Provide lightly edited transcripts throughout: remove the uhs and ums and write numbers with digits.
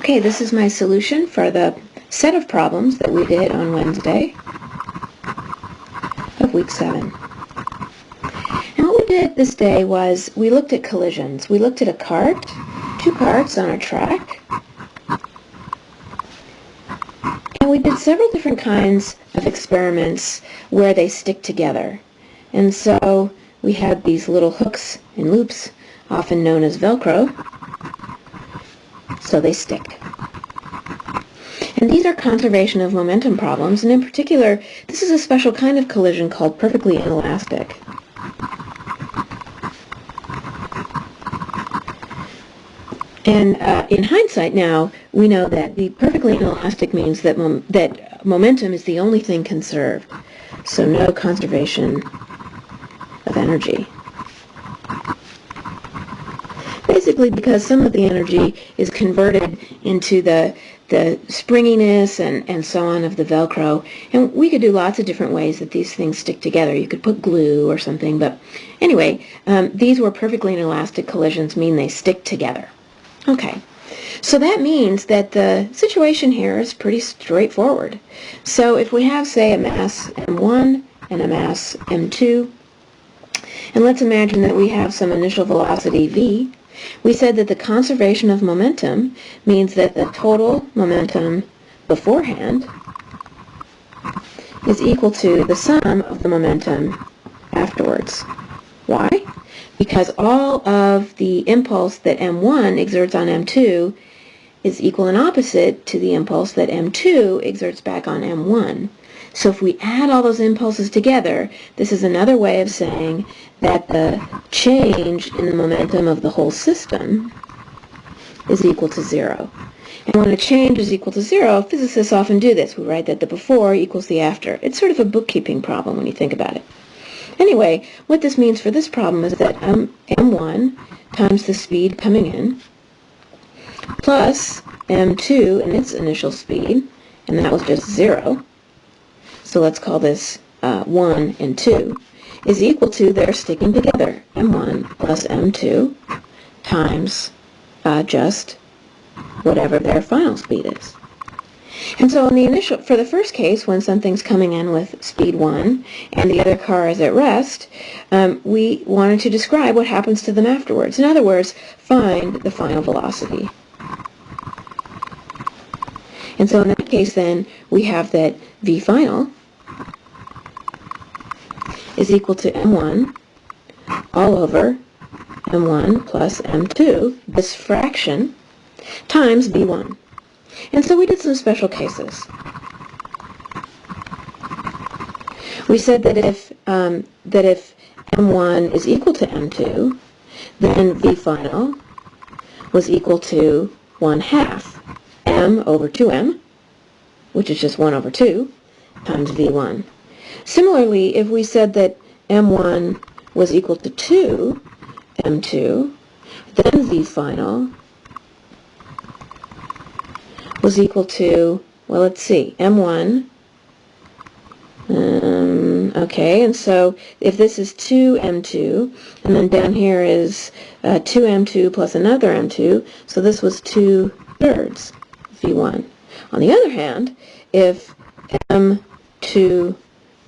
Okay, this is my solution for the set of problems that we did on Wednesday of week 7. And what we did this day was we looked at collisions. We looked at a cart, two carts on a track, and we did several different kinds of experiments where they stick together. And so we had these little hooks and loops, often known as Velcro, so they stick. And these are conservation of momentum problems, and in particular, this is a special kind of collision called perfectly inelastic. And in hindsight now, we know that the perfectly inelastic means that, that momentum is the only thing conserved, so no conservation of energy. Basically because some of the energy is converted into the springiness and so on of the Velcro. And we could do lots of different ways that these things stick together. You could put glue or something, but anyway, these were perfectly inelastic collisions, mean they stick together. Okay, so that means that the situation here is pretty straightforward. So if we have, say, a mass m1 and a mass m2, and let's imagine that we have some initial velocity v, we said that the conservation of momentum means that the total momentum beforehand is equal to the sum of the momentum afterwards. Why? Because all of the impulse that m1 exerts on m2 is equal and opposite to the impulse that m2 exerts back on m1. So if we add all those impulses together, this is another way of saying that the change in the momentum of the whole system is equal to 0. And when a change is equal to 0, physicists often do this. We write that the before equals the after. It's sort of a bookkeeping problem when you think about it. Anyway, what this means for this problem is that m1 times the speed coming in plus m2 and its initial speed, and that was just 0, so let's call this 1 and 2, is equal to their sticking together, m1 plus m2 times just whatever their final speed is. And so in the initial, for the first case, when something's coming in with speed 1 and the other car is at rest, we wanted to describe what happens to them afterwards. In other words, find the final velocity. And so in that case then, we have that v final is equal to m1 all over m1 plus m2, this fraction, times v1. And so we did some special cases. We said that if m1 is equal to m2, then v final was equal to 1/2 m over 2m, which is just 1 over 2, times v1. Similarly, if we said that m1 was equal to 2 m2, then v final was equal to, well, let's see, m1, okay, and so if this is 2m2, and then down here is 2m2 plus another m2, so this was 2/3 v1. On the other hand, if m2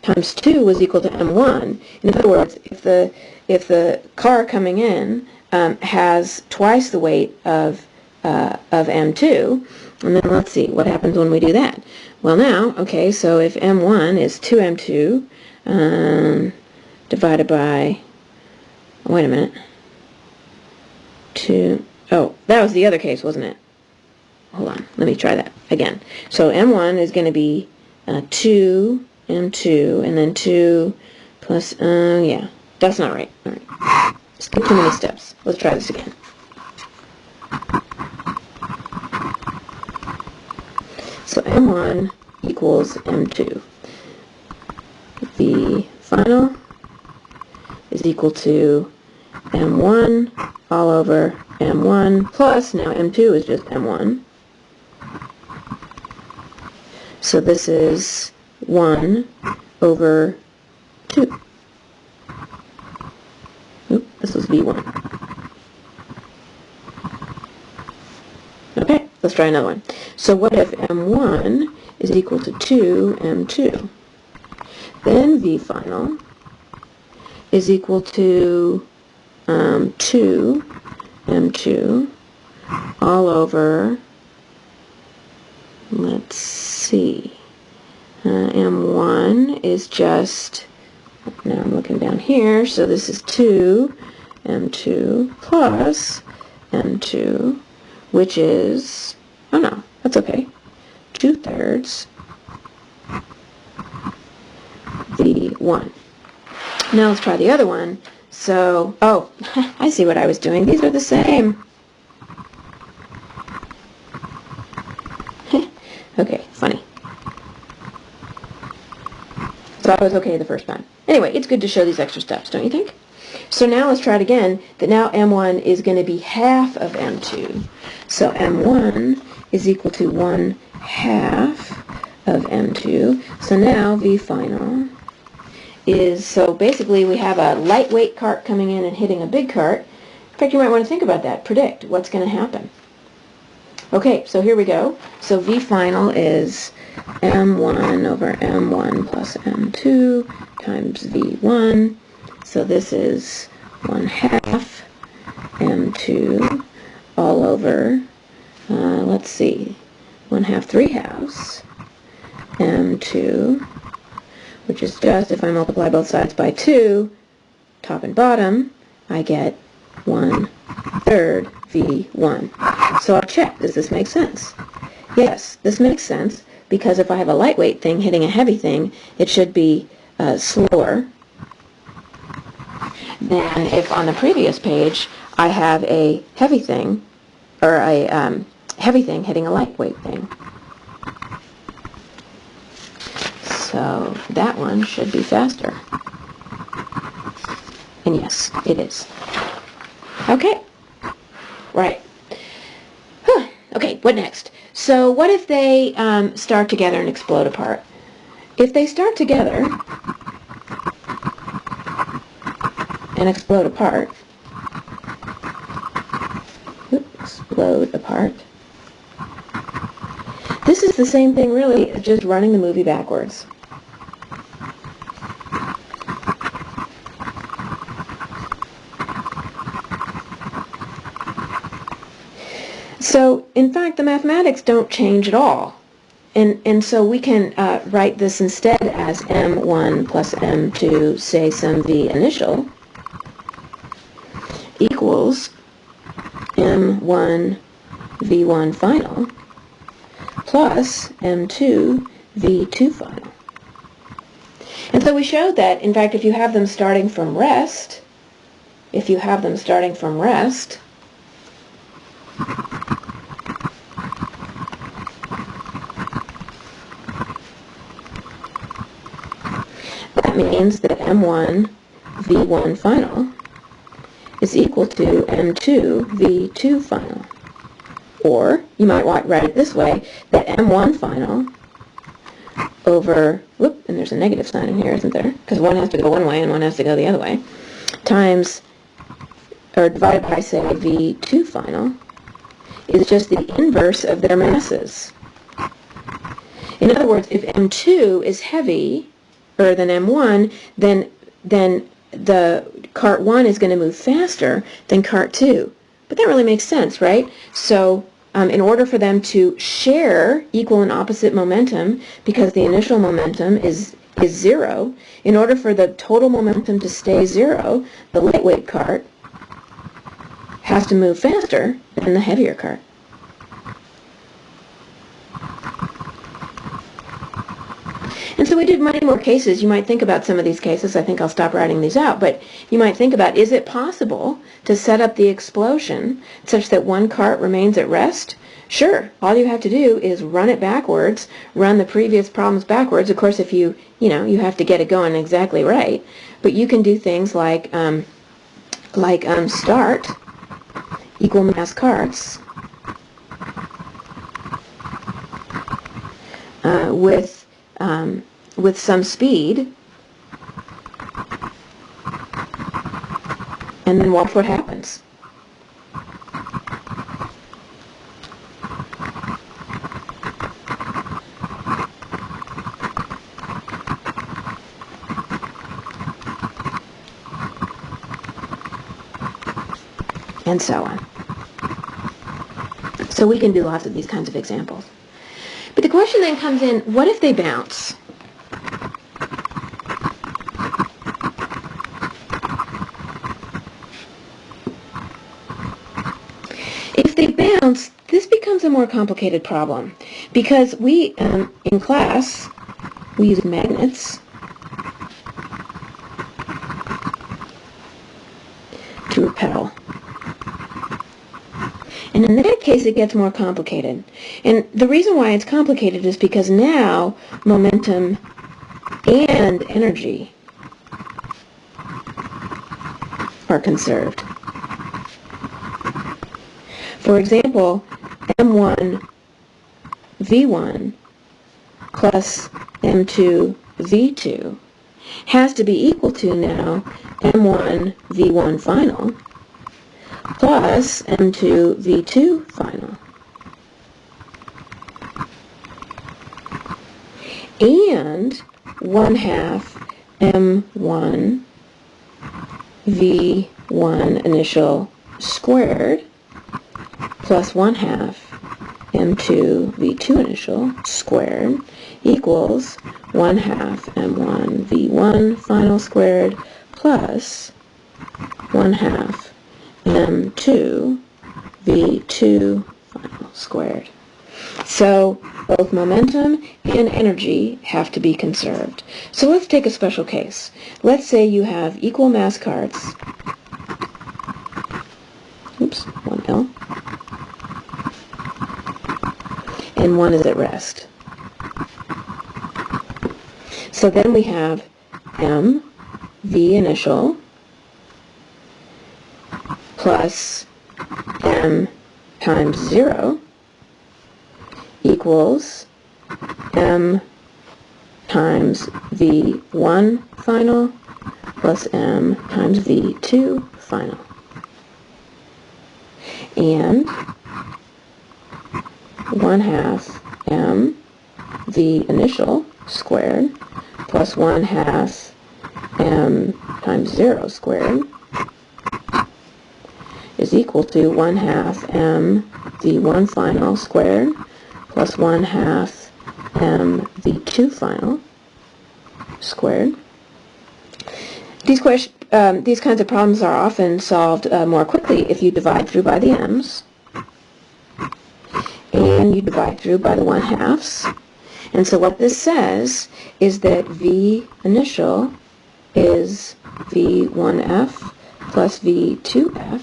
times 2 was equal to m1, in other words, if the car coming in has twice the weight of m2, and then let's see what happens when we do that. Well now, okay, so if m1 is 2m2 divided by, wait a minute, 2, oh, that was the other case, wasn't it? Hold on, let me try that again. So m1 is going to be 2 m2, and then 2 plus, yeah, that's not right. All right. Skip too many steps. Let's try this again. So m1 equals m2. The final is equal to m1 all over m1 plus, now m2 is just m1. So this is 1 over 2. Oop, this was v1. Okay, let's try another one. So what if M1 is equal to 2M2? Then V final is equal to 2M2 all over, let's see, M1 is just, now I'm looking down here, so this is 2M2 plus M2, which is, oh no, that's okay, 2/3 V1. Now let's try the other one. So, oh, I see what I was doing. These are the same. Okay, funny. So I was okay the first time. Anyway, it's good to show these extra steps, don't you think? So now let's try it again, that now M1 is going to be half of M2. So M1 is equal to 1/2 of M2. So now V final is, so basically we have a lightweight cart coming in and hitting a big cart. In fact, you might want to think about that. Predict what's going to happen. Okay, so here we go. So V final is M1 over M1 plus M2 times V1. So this is 1/2 M2 all over, let's see, 1/2 3/2 M2, which is just, if I multiply both sides by 2, top and bottom, I get 1/3 V1. So I'll check, does this make sense? Yes, this makes sense, because if I have a lightweight thing hitting a heavy thing, it should be slower than if on the previous page I have a heavy thing, or a heavy thing hitting a lightweight thing. So that one should be faster. And yes, it is. Okay. Right. Okay, what next? So what if they start together and explode apart? If they start together and explode apart, this is the same thing really as just running the movie backwards. So, in fact, the mathematics don't change at all. And so we can write this instead as M1 plus M2, say some V initial, equals M1 V1 final plus M2 V2 final. And so we showed that, in fact, if you have them starting from rest, that means that M1 V1 final is equal to M2 V2 final. Or you might write it this way, that M1 final over, whoop, and there's a negative sign in here, isn't there? Because one has to go one way and one has to go the other way, times, or divided by, say, V2 final, is just the inverse of their masses. In other words, if M2 is heavier than M1, then the cart 1 is going to move faster than cart 2. But that really makes sense, right? So in order for them to share equal and opposite momentum, because the initial momentum is 0, in order for the total momentum to stay 0, the lightweight cart has to move faster than the heavier cart. And so we did many more cases. You might think about some of these cases. I think I'll stop writing these out. But you might think about, is it possible to set up the explosion such that one cart remains at rest? Sure. All you have to do is run it backwards, run the previous problems backwards. Of course, if you have to get it going exactly right. But you can do things like start equal mass carts with some speed, and then watch what happens. and so on. So we can do lots of these kinds of examples. But the question then comes in, what if they bounce? If they bounce, this becomes a more complicated problem because we, in class, we use magnets to repel. And in that case, it gets more complicated. And the reason why it's complicated is because now momentum and energy are conserved. For example, m1 v1 plus m2 v2 has to be equal to now m1 v1 final plus m2 v2 final. And 1/2 m1 v1 initial squared plus 1/2 m2 v2 initial squared equals 1/2 m1 v1 final squared plus 1/2 m2 v2 final squared. So both momentum and energy have to be conserved. So let's take a special case. Let's say you have equal mass carts. Oops, 1L. And one is at rest. So then we have m v initial plus m times 0 equals m times v1 final plus m times v2 final. And 1/2 m v initial squared plus 1/2 m times 0 squared is equal to 1/2 m v1 final squared plus 1/2 m v2 final squared. These kinds of problems are often solved more quickly if you divide through by the m's and you divide through by the 1/2s. And so what this says is that v initial is v1f plus v2f,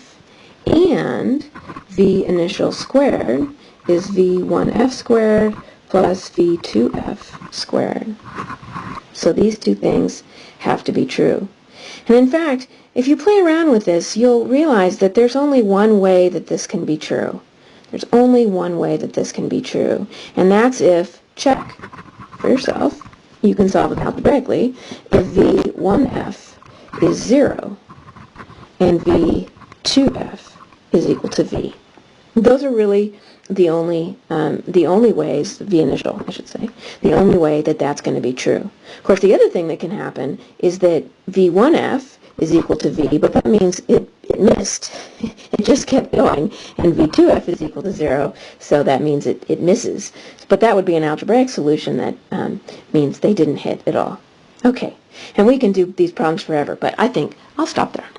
and v initial squared is v1f squared plus v2f squared. So these two things have to be true. And in fact, if you play around with this, you'll realize that there's only one way that this can be true. There's only one way that this can be true, and that's if, check for yourself, you can solve it algebraically, if v1f is 0 and v2f is equal to v. Those are really the only ways, v initial, I should say, the only way that that's going to be true. Of course, the other thing that can happen is that v1f is equal to v, but that means it missed. It just kept going, and v2f is equal to 0, so that means it misses. But that would be an algebraic solution that means they didn't hit at all. Okay, and we can do these problems forever, but I think I'll stop there.